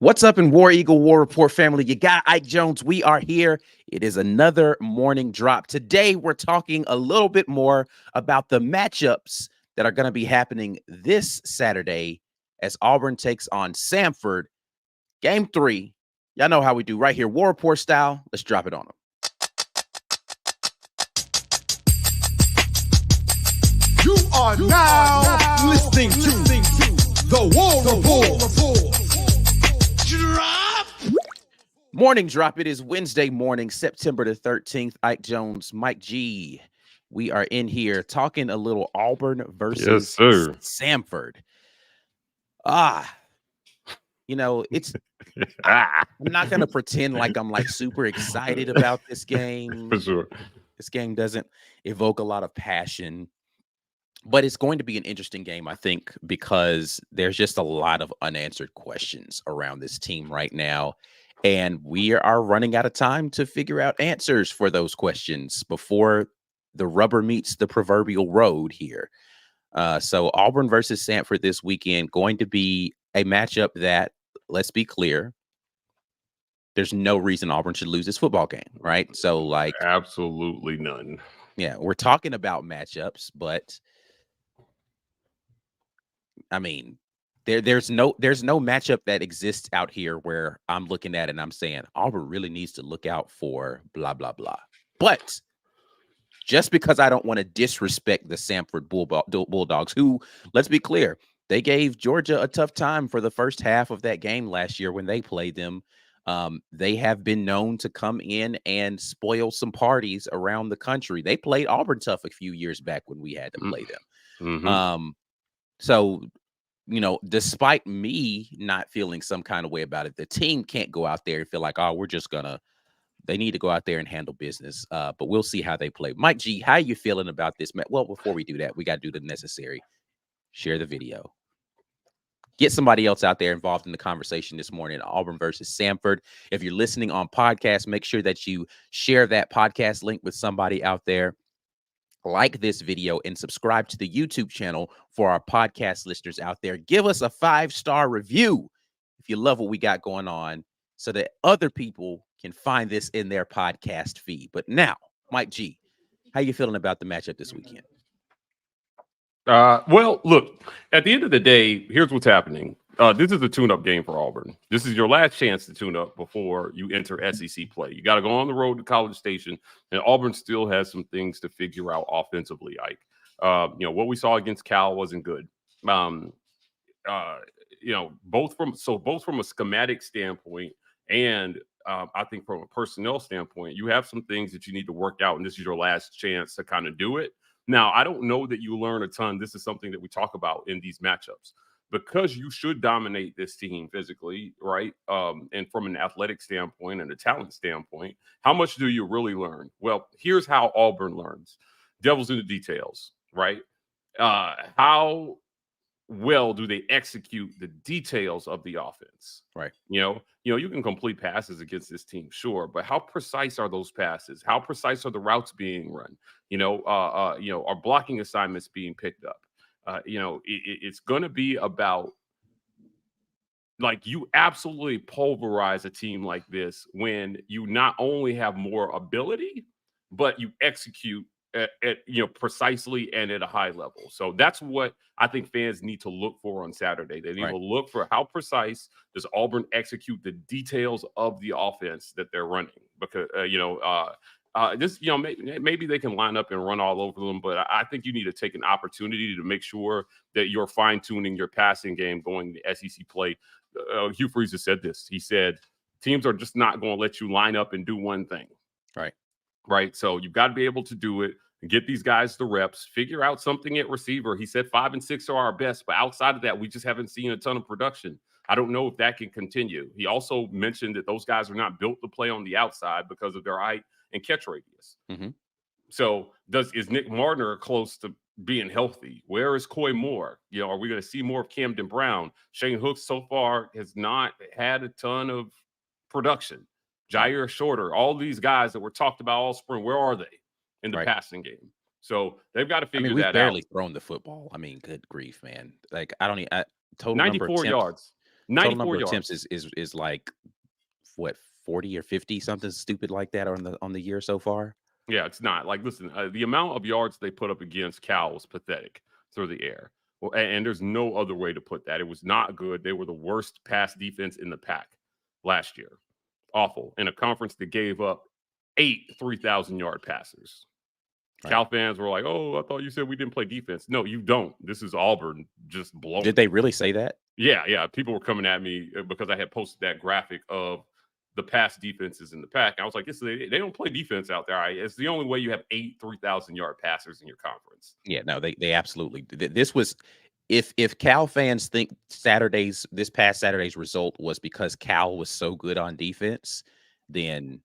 What's up in War Eagle War Report family? You got Ike Jones. We are here. It is another morning drop. Today, we're talking a little bit more about the matchups that are going to be happening this Saturday as Auburn takes on Samford. Game 3. Y'all know how we do right here, War Report style. Let's drop it on them. You are now listening to the War Report. Morning drop. It is Wednesday morning, September the 13th. Ike Jones, Mike G. We are in here talking a little Auburn versus Samford. It's I'm not going to pretend like I'm like super excited about this game. For sure. This game doesn't evoke a lot of passion, but it's going to be an interesting game, I think, because there's just a lot of unanswered questions around this team right now. And we are running out of time to figure out answers for those questions before the rubber meets the proverbial road here. So Auburn versus Samford this weekend, going to be a matchup that, let's be clear, there's no reason Auburn should lose this football game, right? So, like, absolutely none. Yeah, we're talking about matchups, but I mean, there's no matchup that exists out here where I'm looking at it and I'm saying Auburn really needs to look out for blah blah blah. But just because I don't want to disrespect the Samford Bulldogs, who, let's be clear, they gave Georgia a tough time for the first half of that game last year when they played them. They have been known to come in and spoil some parties around the country. They played Auburn tough a few years back when we had to play them. Mm-hmm. So, despite me not feeling some kind of way about it, the team can't go out there and feel like, oh, they need to go out there and handle business. But we'll see how they play. Mike G, how are you feeling about this? Well, before we do that, we got to do the necessary. Share the video. Get somebody else out there involved in the conversation this morning, Auburn versus Samford. If you're listening on podcast, make sure that you share that podcast link with somebody out there. Like this video and subscribe to the YouTube channel for our podcast listeners out there. Give us a 5-star review if you love what we got going on so that other people can find this in their podcast feed. But now, Mike G, how you feeling about the matchup this weekend? Well, look, at the end of the day, here's what's happening. This is a tune-up game for Auburn. This is your last chance to tune up before you enter SEC play. You got to go on the road to College Station, and Auburn still has some things to figure out offensively, Ike. What we saw against Cal wasn't good. Both from a schematic standpoint and I think from a personnel standpoint, you have some things that you need to work out, and this is your last chance to kind of do it. Now, I don't know that you learn a ton. This is something that we talk about in these matchups because you should dominate this team physically, right? And from an athletic standpoint and a talent standpoint, how much do you really learn? Well, here's how Auburn learns. Devil's in the details, right? How well do they execute the details of the offense? Right. You can complete passes against this team, sure, but how precise are those passes? How precise are the routes being run? Are blocking assignments being picked up? It's going to be about, like, you absolutely pulverize a team like this when you not only have more ability, but you execute at precisely and at a high level. So that's what I think fans need to look for on Saturday. They need to look for how precise does Auburn execute the details of the offense that they're running, because maybe they can line up and run all over them, but I think you need to take an opportunity to make sure that you're fine-tuning your passing game going to SEC play. Hugh Freeze has said this. He said teams are just not going to let you line up and do one thing. Right. So you've got to be able to do it and get these guys the reps, figure out something at receiver. He said 5 and 6 are our best, but outside of that, we just haven't seen a ton of production. I don't know if that can continue. He also mentioned that those guys are not built to play on the outside because of their height and catch radius. Mm-hmm. So is Nick Martin close to being healthy? Where is Coy Moore? Are we going to see more of Camden Brown? Shane Hooks so far has not had a ton of production. Jair Shorter, all these guys that were talked about all spring, where are they in the passing game? So they've got to figure that out. We've barely thrown the football. I mean, good grief, man. Like, total 94 yards. Total 94 number of attempts yards. is like what 40 or 50, something stupid like that on the year so far. Yeah, it's not. Like, listen, the amount of yards they put up against Cal was pathetic through the air. Well, and there's no other way to put that. It was not good. They were the worst pass defense in the pack last year. Awful. In a conference that gave up 8 3,000-yard passers. Right. Cal fans were like, "Oh, I thought you said we didn't play defense." No, you don't. This is Auburn just Did blowing. they really say that? Yeah. People were coming at me because I had posted that graphic of the pass defenses in the pack. I was like, they don't play defense out there. It's the only way you have 8 3,000-yard passers in your conference. Yeah, no, they absolutely. This was if Cal fans think this past Saturday's result was because Cal was so good on defense, then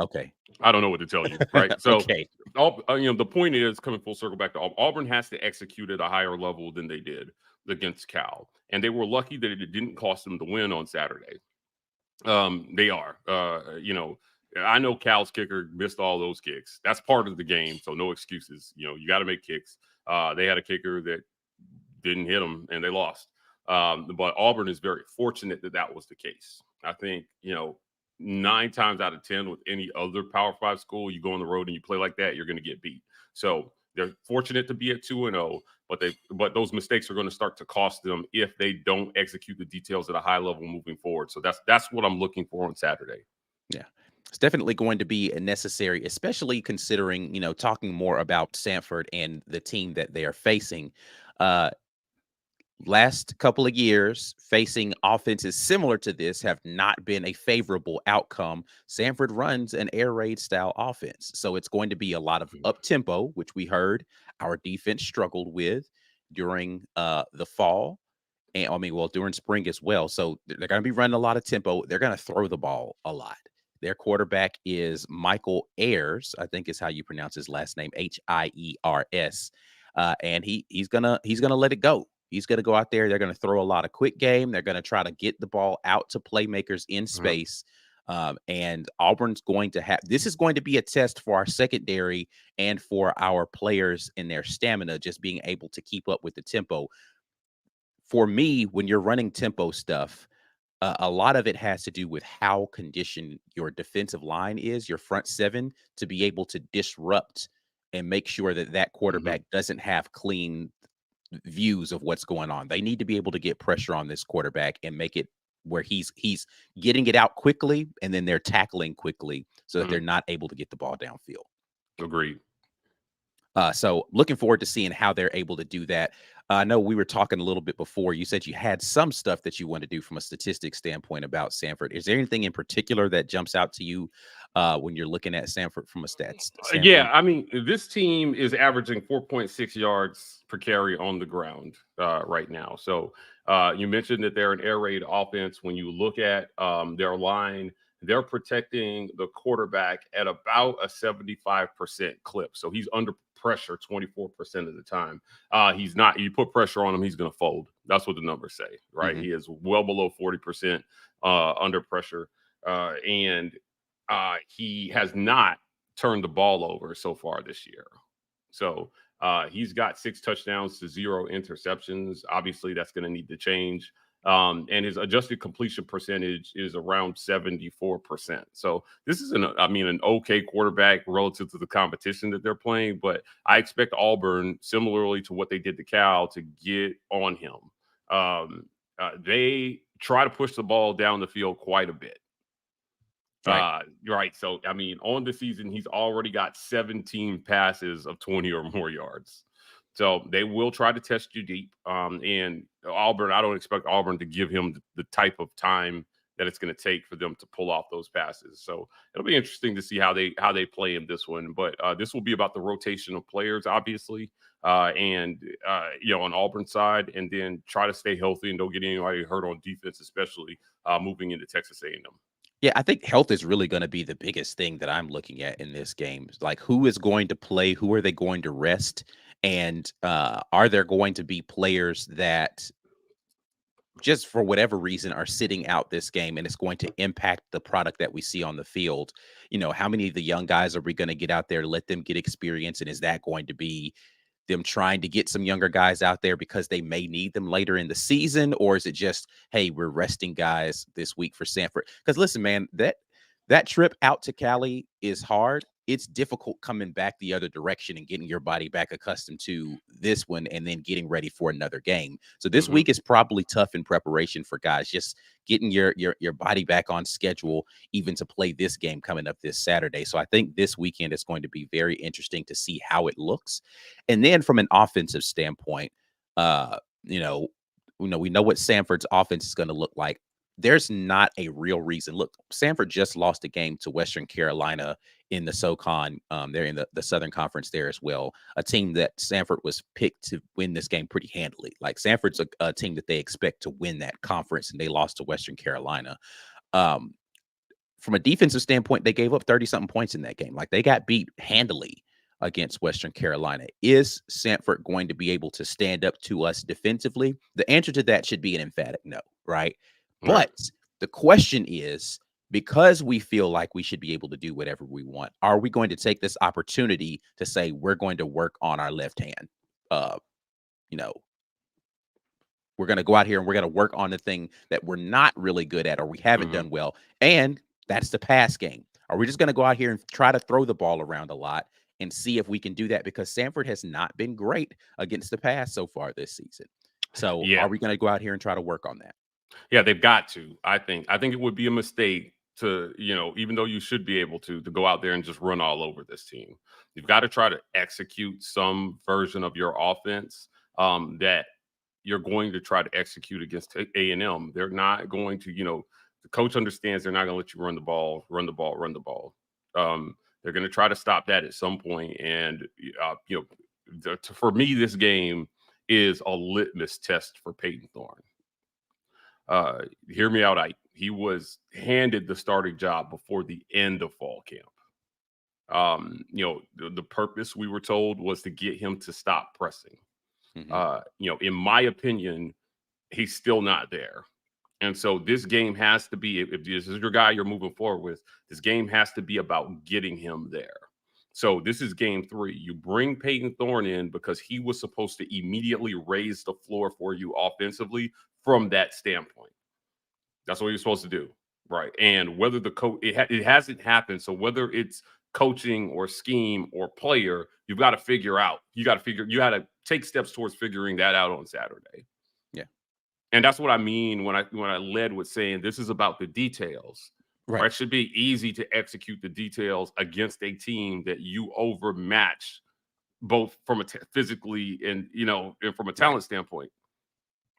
okay, I don't know what to tell you, right? So, okay, the point is, coming full circle back to Auburn has to execute at a higher level than they did against Cal, and they were lucky that it didn't cost them the win on Saturday. They are, I know Cal's kicker missed all those kicks. That's part of the game, so no excuses. You got to make kicks. They had a kicker that didn't hit them, and they lost. But Auburn is very fortunate that that was the case. I think 9 times out of 10 with any other Power 5 school, you go on the road and you play like that, you're going to get beat. So they're fortunate to be at 2-0, but those mistakes are going to start to cost them if they don't execute the details at a high level moving forward. So that's what I'm looking for on Saturday. yeah. It's definitely going to be necessary, especially considering, talking more about Samford and the team that they are facing. Last couple of years, facing offenses similar to this have not been a favorable outcome. Samford runs an air raid style offense, so it's going to be a lot of up tempo, which we heard our defense struggled with during the fall, and during spring as well. So they're going to be running a lot of tempo. They're going to throw the ball a lot. Their quarterback is Michael Ayers, I think is how you pronounce his last name, Hiers, and he's gonna let it go. He's going to go out there. They're going to throw a lot of quick game. They're going to try to get the ball out to playmakers in space. And Auburn's going to have, this is going to be a test for our secondary and for our players in their stamina, just being able to keep up with the tempo. For me, when you're running tempo stuff, a lot of it has to do with how conditioned your defensive line is, your front seven, to be able to disrupt and make sure that quarterback doesn't have clean views of what's going on. They need to be able to get pressure on this quarterback and make it where he's getting it out quickly, and then they're tackling quickly so that they're not able to get the ball downfield. Agreed. So looking forward to seeing how they're able to do that. I know we were talking a little bit before. You said you had some stuff that you want to do from a statistics standpoint about Samford. Is there anything in particular that jumps out to you when you're looking at Samford from a stats standpoint? Yeah, I mean, this team is averaging 4.6 yards per carry on the ground right now. So you mentioned that they're an air raid offense. When you look at their line, they're protecting the quarterback at about a 75% clip. So he's under pressure 24% of the time. He's not, you put pressure on him, he's going to fold. That's what the numbers say, right? He is well below 40% under pressure. And he has not turned the ball over so far this year. So he's got 6 touchdowns to 0 interceptions. Obviously, that's going to need to change. And his adjusted completion percentage is around 74%. So this is an okay quarterback relative to the competition that they're playing. But I expect Auburn, similarly to what they did to Cal, to get on him. They try to push the ball down the field quite a bit. Right. So, on the season, he's already got 17 passes of 20 or more yards. So they will try to test you deep. And Auburn, I don't expect Auburn to give him the type of time that it's going to take for them to pull off those passes. So it'll be interesting to see how they play in this one. But this will be about the rotation of players, obviously, on Auburn's side, and then try to stay healthy and don't get anybody hurt on defense, especially moving into Texas A&M. Yeah, I think health is really going to be the biggest thing that I'm looking at in this game. Like, who is going to play? Who are they going to rest? And are there going to be players that just for whatever reason are sitting out this game, and it's going to impact the product that we see on the field? How many of the young guys are we going to get out there, let them get experience? And is that going to be them trying to get some younger guys out there because they may need them later in the season? Or is it just, hey, we're resting guys this week for Samford? Because listen, man, that trip out to Cali is hard. It's difficult coming back the other direction and getting your body back accustomed to this one and then getting ready for another game. So this week is probably tough in preparation for guys, just getting your body back on schedule, even to play this game coming up this Saturday. So I think this weekend is going to be very interesting to see how it looks. And then from an offensive standpoint, we know what Samford's offense is going to look like. There's not a real reason. Look, Samford just lost a game to Western Carolina in the SoCon. They're in the Southern Conference there as well. A team that Samford was picked to win this game pretty handily. Like Samford's a team that they expect to win that conference, and they lost to Western Carolina. From a defensive standpoint, they gave up 30-something points in that game. Like they got beat handily against Western Carolina. Is Samford going to be able to stand up to us defensively? The answer to that should be an emphatic no, right? But the question is, because we feel like we should be able to do whatever we want, are we going to take this opportunity to say we're going to work on our left hand? We're going to go out here and we're going to work on the thing that we're not really good at or we haven't done well. And that's the pass game. Are we just going to go out here and try to throw the ball around a lot and see if we can do that? Because Samford has not been great against the pass so far this season. So are we going to go out here and try to work on that? Yeah, they've got to. I think it would be a mistake to, even though you should be able to go out there and just run all over this team. You've got to try to execute some version of your offense that you're going to try to execute against A&M. They're not going to, the coach understands they're not going to let you run the ball. They're going to try to stop that at some point. And, for me, this game is a litmus test for Peyton Thorne. Hear me out. He was handed the starting job before the end of fall camp. The purpose, we were told, was to get him to stop pressing. In my opinion, he's still not there. And so this game has to be, if this is your guy you're moving forward with, this game has to be about getting him there. So this is game 3. You bring Peyton Thorne in because he was supposed to immediately raise the floor for you offensively from that standpoint. That's what you're supposed to do, right? And whether the coach, it hasn't happened. So whether it's coaching or scheme or player, you've got to figure out. You got to take steps towards figuring that out on Saturday. Yeah. And that's what I mean when I led with saying this is about the details. Right. It should be easy to execute the details against a team that you overmatch both from physically and, and from a talent standpoint.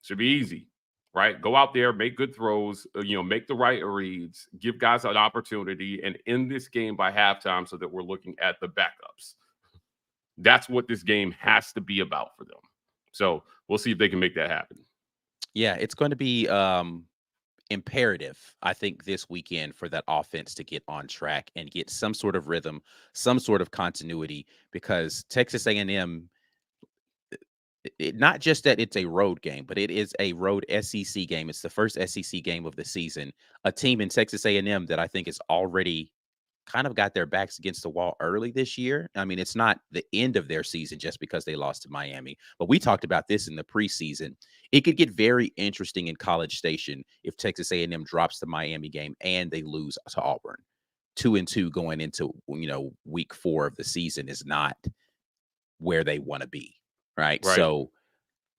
Should be easy, right? Go out there, make good throws, make the right reads, give guys an opportunity, and end this game by halftime so that we're looking at the backups. That's what this game has to be about for them. So we'll see if they can make that happen. Yeah, it's going to be imperative, I think, this weekend for that offense to get on track and get some sort of rhythm, some sort of continuity, because Texas A&M, not just that it's a road game, but it is a road SEC game. It's the first SEC game of the season. A team in Texas A&M that I think is already kind of got their backs against the wall early this year. I mean, it's not the end of their season just because they lost to Miami, but we talked about this in the preseason. It could get very interesting in College Station if Texas A&M drops the Miami game and they lose to Auburn. 2-2 going into, week 4 of the season is not where they want to be. Right. So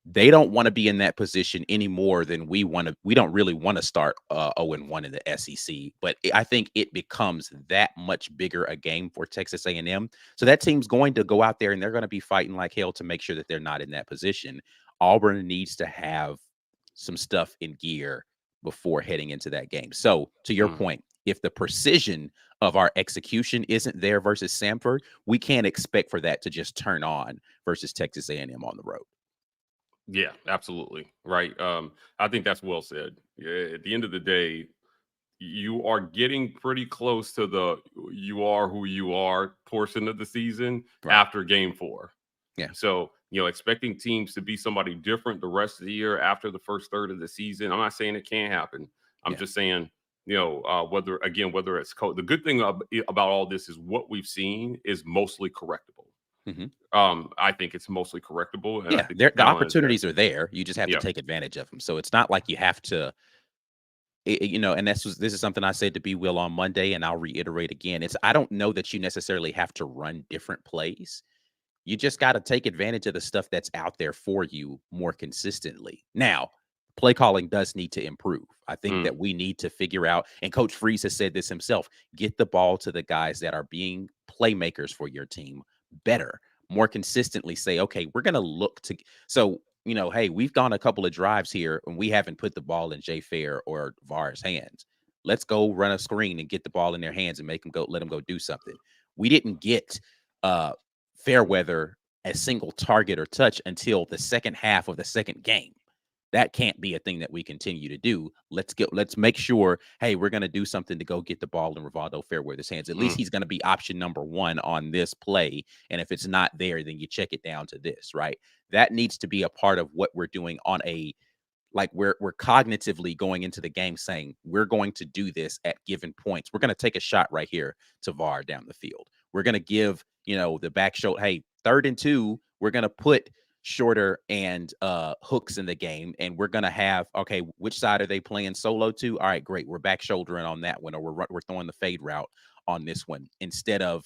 they don't want to be in that position any more than we want to. We don't really want to start 0-1 in the SEC, but I think it becomes that much bigger a game for Texas A&M. So that team's going to go out there and they're going to be fighting like hell to make sure that they're not in that position. Auburn needs to have some stuff in gear before heading into that game. So to your point, if the precision of our execution isn't there versus Samford, we can't expect for that to just turn on versus Texas A&M on the road. Yeah, absolutely. Right. I think that's well said. At the end of the day, you are getting pretty close to the you are who you are portion of the season after game 4. Yeah. So, expecting teams to be somebody different the rest of the year after the first third of the season, I'm not saying it can't happen. I'm just saying, whether it's the good thing about all this is what we've seen is mostly correctable. Mhm. I think it's mostly correctable, and I Yeah, think the the talent is there. opportunities are there. You just have to Yeah. take advantage of them. So it's not like you have to, and this is something I said to B Will on Monday, and I'll reiterate again. I don't know that you necessarily have to run different plays. You just got to take advantage of the stuff that's out there for you more consistently. Now, play calling does need to improve. I think Mm. that we need to figure out, and Coach Freeze has said this himself, get the ball to the guys that are being playmakers for your team better, more consistently say, okay, we're going to look to. So, hey, we've gone a couple of drives here and we haven't put the ball in Jay Fair or Var's hands. Let's go run a screen and get the ball in their hands and make them go, let them go do something. We didn't get uh Fairweather a single target or touch until the second half of the second game. That can't be a thing that we continue to do. Let's make sure, hey, we're going to do something to go get the ball in Rivaldo Fairweather's hands. At least Mm. he's going to be option number one on this play. And if it's not there, then you check it down to this, right? That needs to be a part of what we're doing on a like we're cognitively going into the game saying we're going to do this at given points. We're going to take a shot right here to VAR down the field. We're going to give, the back shoulder, hey, 3rd and 2, we're going to put Shorter and Hooks in the game, and we're going to have, okay, which side are they playing solo to? All right, great. We're back shouldering on that one, or we're throwing the fade route on this one instead of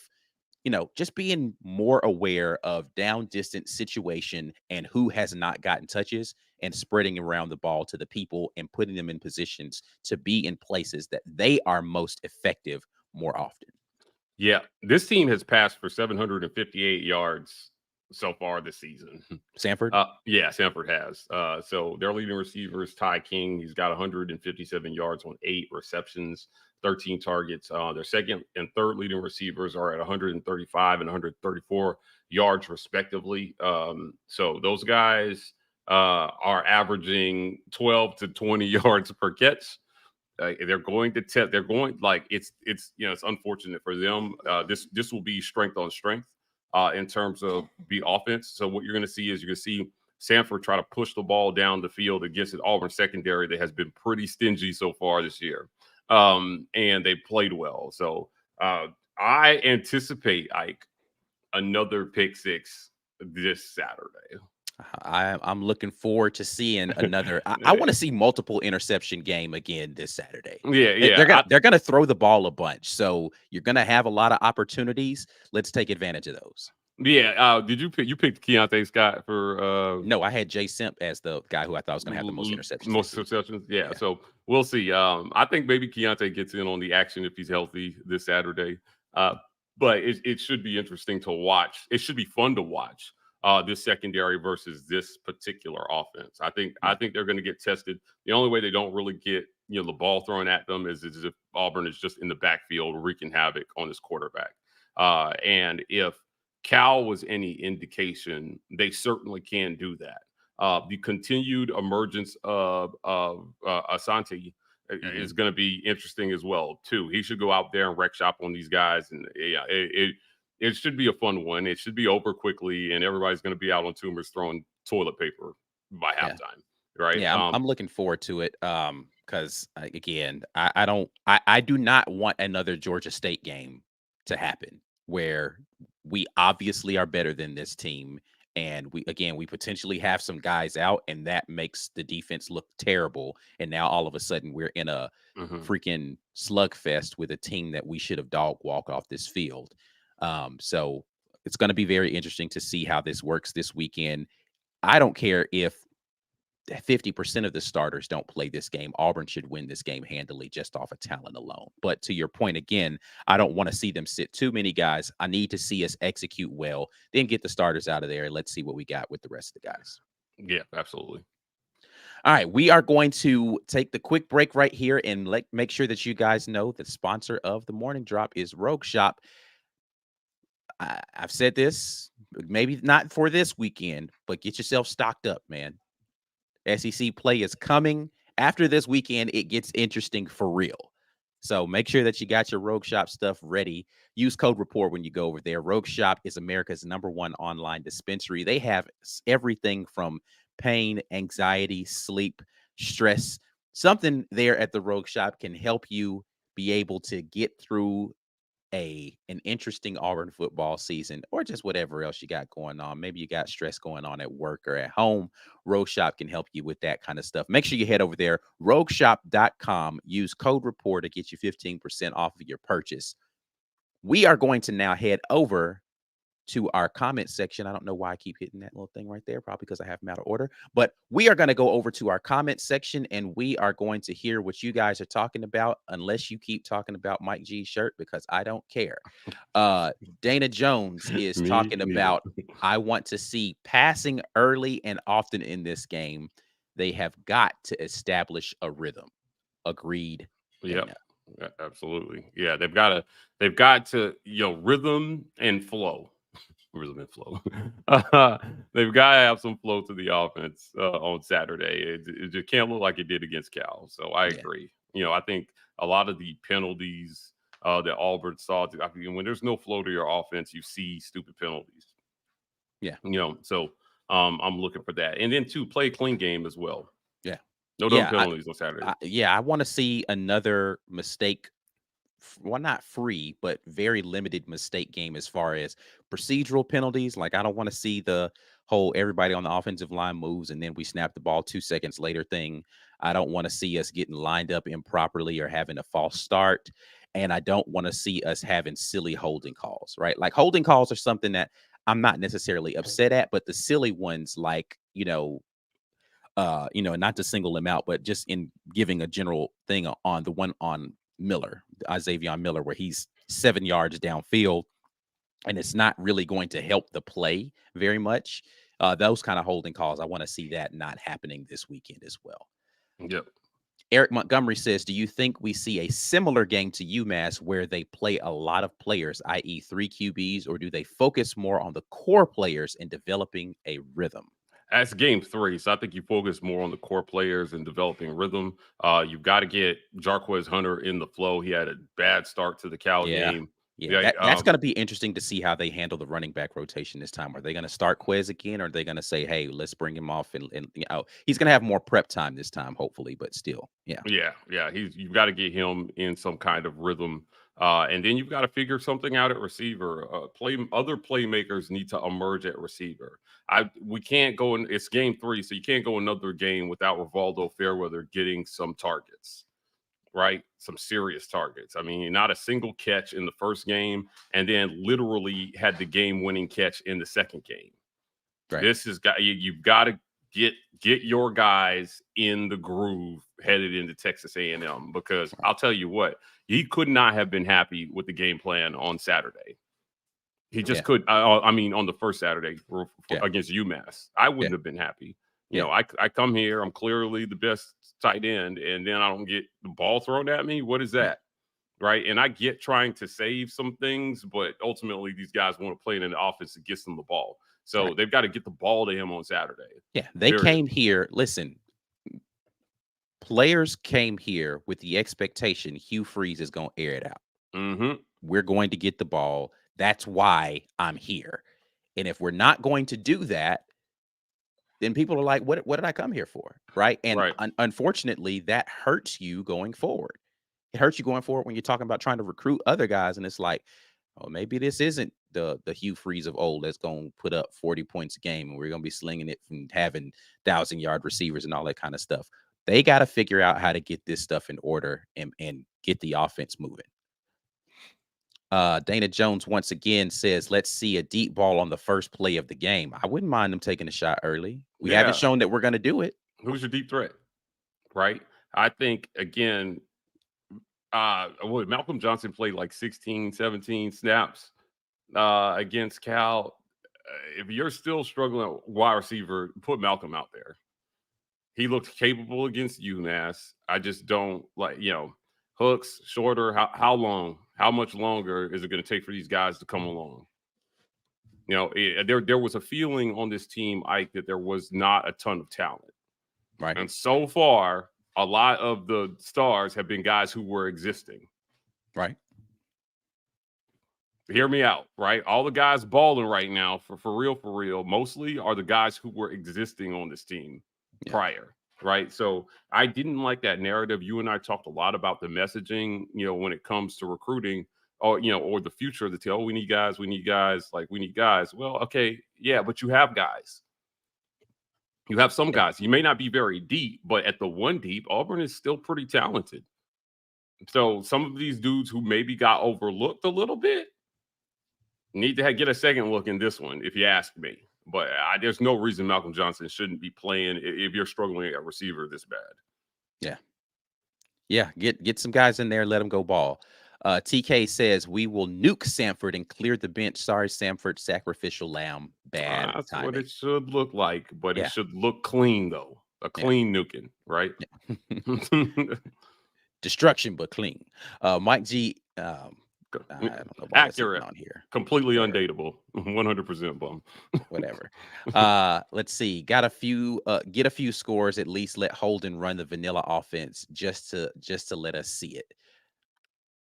just being more aware of down distance situation and who has not gotten touches and spreading around the ball to the people and putting them in positions to be in places that they are most effective more often. Yeah, this team has passed for 758 yards so far this season. Samford? Yeah, Samford has. So their leading receiver is Ty King. He's got 157 yards on 8 receptions, 13 targets. Their second and third leading receivers are at 135 and 134 yards, respectively. So those guys are averaging 12 to 20 yards per catch. They're going to test. They're going like it's unfortunate for them. This will be strength on strength in terms of the offense. So what you're going to see is you're going to see Samford try to push the ball down the field against an Auburn secondary that has been pretty stingy so far this year, and they played well. So I anticipate like another pick six this Saturday. I'm looking forward to seeing another. I want to see multiple interception game again this Saturday. Yeah, They're yeah. gonna throw the ball a bunch, so you're gonna have a lot of opportunities. Let's take advantage of those. Yeah, did you picked Keontae Scott for No, I had Jay Simp as the guy who I thought was gonna have the most interceptions. most receptions? Yeah, so we'll see. I think maybe Keontae gets in on the action if he's healthy this Saturday. But it should be interesting to watch. It should be fun to watch this secondary versus this particular offense. I think they're going to get tested. The only way they don't really get the ball thrown at them is if Auburn is just in the backfield wreaking havoc on his quarterback. And if Cal was any indication, they certainly can do that. The continued emergence of Asante is going to be interesting as well too. He should go out there and wreck shop on these guys, and yeah, it should be a fun one. It should be over quickly, and everybody's going to be out on tumors throwing toilet paper by Yeah. halftime, right? Yeah, I'm looking forward to it. Because again, I do not want another Georgia State game to happen where we obviously are better than this team, and we potentially have some guys out, and that makes the defense look terrible. And now all of a sudden we're in a Mhm. freaking slugfest with a team that we should have dog walk off this field. So it's going to be very interesting to see how this works this weekend. I don't care if 50% of the starters don't play this game. Auburn should win this game handily just off of talent alone. But to your point again, I don't want to see them sit too many guys. I need to see us execute well, then get the starters out of there, and let's see what we got with the rest of the guys. Yeah, absolutely. All right, we are going to take the quick break right here and make sure that you guys know the sponsor of the morning drop is Rogue Shop. I've said this, maybe not for this weekend, but get yourself stocked up, man. SEC play is coming. After this weekend, it gets interesting for real. So make sure that you got your Rogue Shop stuff ready. Use code REPORT when you go over there. Rogue Shop is America's #1 online dispensary. They have everything from pain, anxiety, sleep, stress. Something there at the Rogue Shop can help you be able to get through an interesting Auburn football season, or just whatever else you got going on. Maybe you got stress going on at work or at home. Rogue Shop can help you with that kind of stuff. Make sure you head over there, rogueshop.com. Use code REPORT to get you 15% off of your purchase. We are going to now head over to our comment section. I don't know why I keep hitting that little thing right there, probably because I have them out of order. But we are going to go over to our comment section, and we are going to hear what you guys are talking about, unless you keep talking about Mike G's shirt, because I don't care. Dana Jones is Me talking neither. about, I want to see passing early and often in this game. They have got to establish a rhythm. Agreed, Yep. Dana. Yeah, absolutely. Yeah, they've got to, rhythm and flow. Rhythm and flow. They've got to have some flow to the offense on Saturday. It just can't look like it did against Cal. So I agree. I think a lot of the penalties that Auburn saw, I mean, when there's no flow to your offense, you see stupid penalties. Yeah. So I'm looking for that. And then play a clean game as well. Yeah. No dumb penalties on Saturday. I want to see another mistake. Well, not free, but very limited mistake game as far as procedural penalties. Like, I don't want to see the whole everybody on the offensive line moves and then we snap the ball 2 seconds later thing. I don't want to see us getting lined up improperly or having a false start. And I don't want to see us having silly holding calls, right? Like, holding calls are something that I'm not necessarily upset at, but the silly ones, like, not to single him out, but just in giving a general thing on the one on Miller, Isaiah Miller, where he's 7 yards downfield, and it's not really going to help the play very much. Those kind of holding calls, I want to see that not happening this weekend as well. Yep. Eric Montgomery says, do you think we see a similar game to UMass where they play a lot of players, i.e. 3 QBs, or do they focus more on the core players and developing a rhythm? That's game 3, so I think you focus more on the core players and developing rhythm. You've got to get Jarquez Hunter in the flow. He had a bad start to the Cal game. Yeah, that's going to be interesting to see how they handle the running back rotation this time. Are they going to start Quez again, or are they going to say, hey, let's bring him off? And he's going to have more prep time this time, hopefully, but still, yeah. You've got to get him in some kind of rhythm. And then you've got to figure something out at receiver. Other playmakers need to emerge at receiver. We can't go in. It's game 3, so you can't go another game without Rivaldo Fairweather getting some targets, right? Some serious targets. I mean, not a single catch in the first game, and then literally had the game-winning catch in the second game. Right. This has got you've got to get your guys in the groove headed into Texas A&M, because I'll tell you what, he could not have been happy with the game plan on Saturday. He just could. On the first Saturday against UMass, I wouldn't have been happy. I come here, I'm clearly the best tight end, and then I don't get the ball thrown at me. What is that? Right? And I get trying to save some things, but ultimately these guys want to play in an offense that gets them the ball. So they've got to get the ball to him on Saturday. Yeah, they came here. Listen, players came here with the expectation Hugh Freeze is going to air it out. Mm-hmm. We're going to get the ball. That's why I'm here. And if we're not going to do that, then people are like, what did I come here for? Right. And unfortunately, that hurts you going forward. It hurts you going forward when you're talking about trying to recruit other guys. And it's like, oh, maybe this isn't the Hugh Freeze of old that's going to put up 40 points a game, and we're going to be slinging it from having 1,000-yard receivers and all that kind of stuff. They got to figure out how to get this stuff in order and get the offense moving. Dana Jones once again says, let's see a deep ball on the first play of the game. I wouldn't mind them taking a shot early. We haven't shown that we're going to do it. Who's your deep threat? Right. I think, again, Malcolm Johnson played like 16, 17 snaps against Cal. If you're still struggling at wide receiver, put Malcolm out there. He looked capable against UMass. I just don't hooks shorter. How long? How much longer is it going to take for these guys to come along? There was a feeling on this team, Ike, that there was not a ton of talent. Right. And so far, a lot of the stars have been guys who were existing. Right. Hear me out, right? All the guys balling right now, for real, mostly are the guys who were existing on this team prior, right? So I didn't like that narrative. You and I talked a lot about the messaging, when it comes to recruiting. or or the future of the team. Oh, we need guys. We need guys. Like we need guys. Well, okay, yeah, but you have guys. You have some Yeah. guys. You may not be very deep, but at the one deep, Auburn is still pretty talented. So some of these dudes who maybe got overlooked a little bit need to get a second look in this one, if you ask me. But there's no reason Malcolm Johnson shouldn't be playing if you're struggling at receiver this bad. Yeah. Yeah. Get some guys in there. Let them go ball. TK says we will nuke Samford and clear the bench. Sorry, Samford, sacrificial lamb. Bad That's timing. what it should look like, but Yeah. it should look clean though. A clean nuking, right? Yeah. Destruction, but clean. Mike G. I don't know why that's even Accurate. on here. Completely undateable. 100% bum. Whatever. Let's see. Get a few scores at least. Let Holden run the vanilla offense just to let us see it.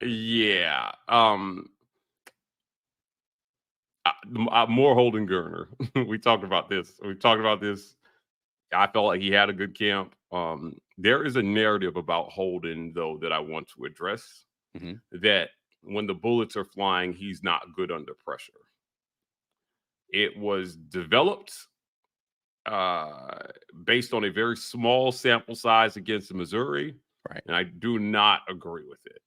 Yeah. More Holden Gurner. We talked about this. I felt like he had a good camp. There is a narrative about Holden, though, that I want to address. That when the bullets are flying, he's not good under pressure. It was developed based on a very small sample size against Missouri. Right. And I do not agree with it.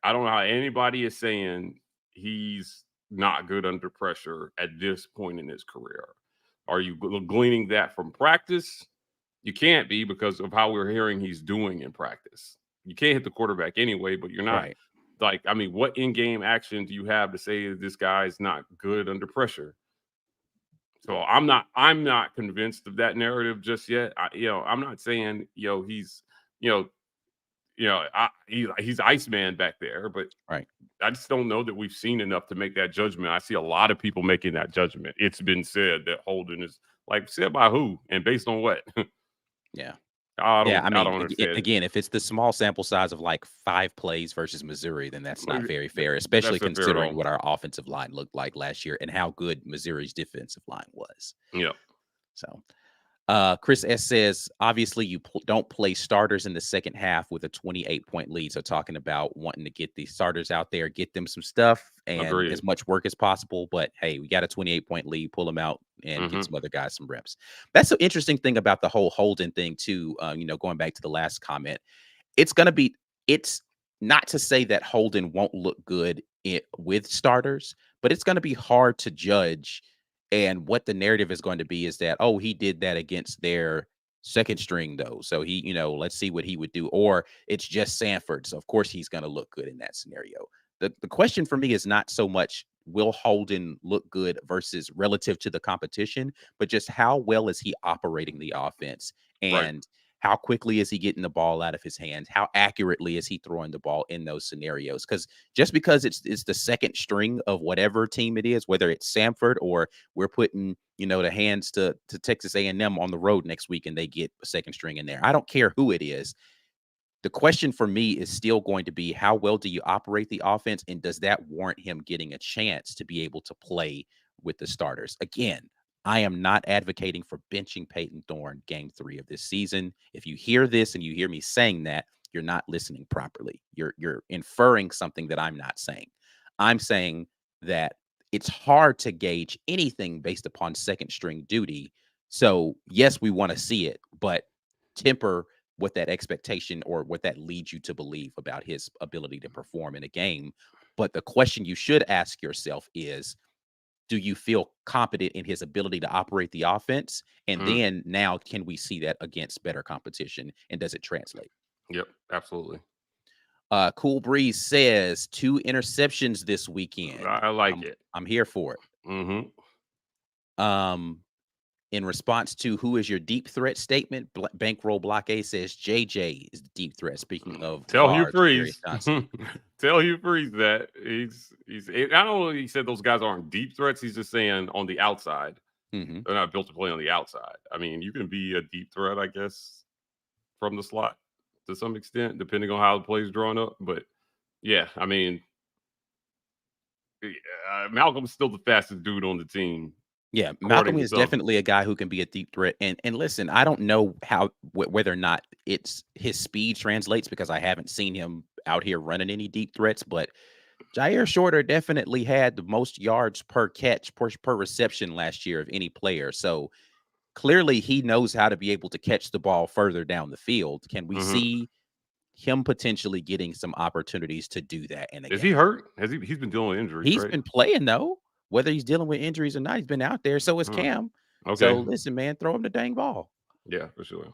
I don't know how anybody is saying he's not good under pressure at this point in his career. Are you gleaning that from practice? You can't be, because of how we're hearing he's doing in practice. You can't hit the quarterback anyway, but you're not. Right. What in-game action do you have to say this guy's not good under pressure? So I'm not convinced of that narrative just yet. I'm not saying he's he's Iceman back there, but right. I just don't know that we've seen enough to make that judgment. I see a lot of people making that judgment. It's been said that Holden is said by who and based on what? Yeah. I don't understand. Again, if it's the small sample size of 5 plays versus Missouri, then that's not very fair, especially considering what our offensive line looked like last year and how good Missouri's defensive line was. Yeah. So Chris S says, obviously you don't play starters in the second half with a 28-point lead. So talking about wanting to get these starters out there, get them some stuff and as much work as possible. But hey, we got a 28-point lead, pull them out and get some other guys some reps. That's the interesting thing about the whole Holden thing too. Going back to the last comment, it's not to say that Holden won't look good with starters, but it's going to be hard to judge. And what the narrative is going to be is that, oh, he did that against their second string, though. So he, let's see what he would do. Or it's just Samford. So, of course, he's going to look good in that scenario. The question for me is not so much will Holden look good versus relative to the competition, but just how well is he operating the offense and how quickly is he getting the ball out of his hands? How accurately is he throwing the ball in those scenarios? Because just because it's the second string of whatever team it is, whether it's Samford or we're putting, the hands to Texas A&M on the road next week and they get a second string in there. I don't care who it is. The question for me is still going to be, how well do you operate the offense? And does that warrant him getting a chance to be able to play with the starters? Again, I am not advocating for benching Peyton Thorne game 3 of this season. If you hear this and you hear me saying that, you're not listening properly. You're inferring something that I'm not saying. I'm saying that it's hard to gauge anything based upon second string duty. So yes, we want to see it, but temper what that expectation or what that leads you to believe about his ability to perform in a game. But the question you should ask yourself is, do you feel competent in his ability to operate the offense? And then now can we see that against better competition? And does it translate? Yep, absolutely. Cool Breeze says 2 interceptions this weekend. I like it. I'm here for it. In response to who is your deep threat statement, Bankroll Block A says JJ is the deep threat. Speaking of, tell Hugh Freeze, tell Hugh Freeze that he's. I don't know. He said those guys aren't deep threats. He's just saying on the outside, they're not built to play on the outside. I mean, you can be a deep threat, I guess, from the slot to some extent, depending on how the play is drawn up. But yeah, I mean, Malcolm's still the fastest dude on the team. Yeah, Malcolm is definitely a guy who can be a deep threat. And listen, I don't know whether or not it's his speed translates because I haven't seen him out here running any deep threats. But Jair Shorter definitely had the most yards per catch per reception last year of any player. So clearly he knows how to be able to catch the ball further down the field. Can we see him potentially getting some opportunities to do that in a Is game? he hurt? He's been dealing with injuries, He's right? been playing though, whether he's dealing with injuries or not. He's been out there. So is Cam. So Okay. listen, man, throw him the dang ball. Yeah, for sure.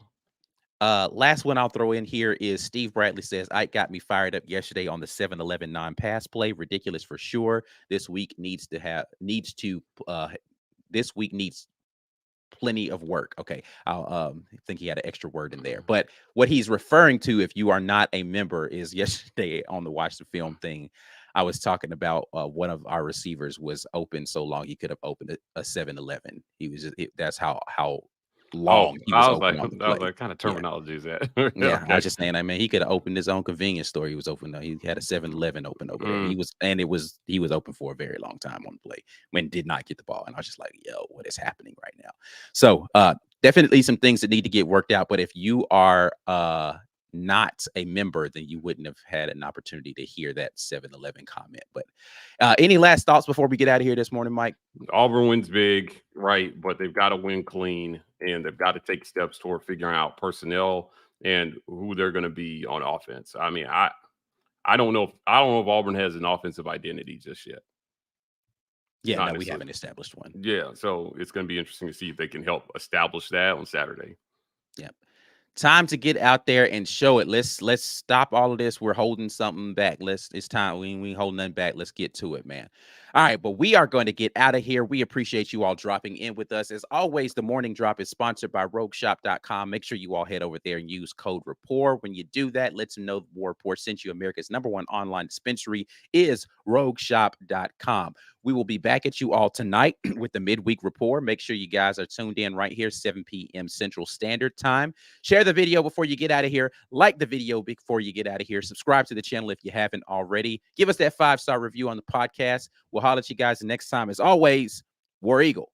Last one I'll throw in here is Steve Bradley says, Ike got me fired up yesterday on the 7-11 non-pass play. Ridiculous for sure. This week needs plenty of work. Okay. I think he had an extra word in there. But what he's referring to, if you are not a member, is yesterday on the Watch the Film thing, I was talking about one of our receivers was open so long he could have opened a 7-11. He was that's how long he was open on the play. What kind of Yeah. terminology is that? Yeah, I Okay. was just saying, I mean, he could have opened his own convenience store. He was open. He had a 7-Eleven open over there. He was open for a very long time on the play when did not get the ball. And I was just like, yo, what is happening right now? So definitely some things that need to get worked out. But if you are not a member, then you wouldn't have had an opportunity to hear that 7-Eleven comment. But any last thoughts before we get out of here this morning, Mike? Auburn wins big, right? But they've got to win clean, and they've got to take steps toward figuring out personnel and who they're going to be on offense. I mean, I don't know if Auburn has an offensive identity just yet. Yeah, no, we haven't established one. Yeah, so it's going to be interesting to see if they can help establish that on Saturday. Yep. Time to get out there and show it. Let's stop all of this. We're holding something back. It's time. We ain't holding nothing back. Let's get to it, man. All right, but we are going to get out of here. We appreciate you all dropping in with us. As always, the morning drop is sponsored by RogueShop.com. Make sure you all head over there and use code rapport. When you do that, let them know War Report sent you. America's #1 online dispensary is RogueShop.com. We will be back at you all tonight with the midweek report. Make sure you guys are tuned in right here, 7 p.m. Central Standard Time. Share the video before you get out of here. Like the video before you get out of here. Subscribe to the channel if you haven't already. Give us that 5-star review on the podcast. We'll holler at you guys the next time. As always, War Eagle.